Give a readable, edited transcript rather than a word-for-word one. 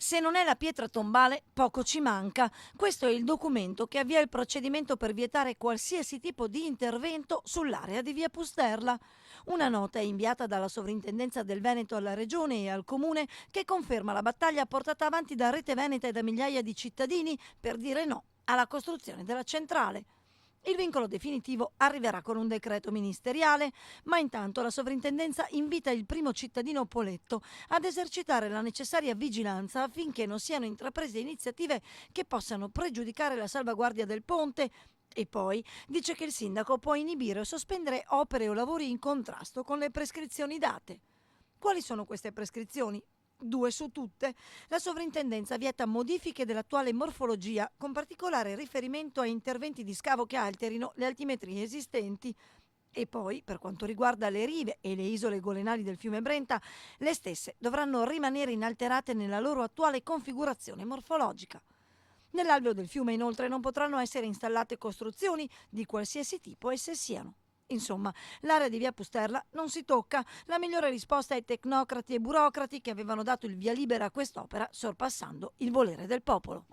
Se non è la pietra tombale, poco ci manca. Questo è il documento che avvia il procedimento per vietare qualsiasi tipo di intervento sull'area di via Pusterla. Una nota è inviata dalla Sovrintendenza del Veneto alla Regione e al Comune che conferma la battaglia portata avanti da Rete Veneta e da migliaia di cittadini per dire no alla costruzione della centrale. Il vincolo definitivo arriverà con un decreto ministeriale, ma intanto la sovrintendenza invita il primo cittadino Poletto ad esercitare la necessaria vigilanza affinché non siano intraprese iniziative che possano pregiudicare la salvaguardia del ponte e poi dice che il sindaco può inibire o sospendere opere o lavori in contrasto con le prescrizioni date. Quali sono queste prescrizioni? Due su tutte. La sovrintendenza vieta modifiche dell'attuale morfologia, con particolare riferimento a interventi di scavo che alterino le altimetrie esistenti. E poi, per quanto riguarda le rive e le isole golenali del fiume Brenta, le stesse dovranno rimanere inalterate nella loro attuale configurazione morfologica. Nell'alveo del fiume, inoltre, non potranno essere installate costruzioni di qualsiasi tipo esse siano. Insomma, l'area di via Pusterla non si tocca. La migliore risposta ai tecnocrati e burocrati che avevano dato il via libera a quest'opera, sorpassando il volere del popolo.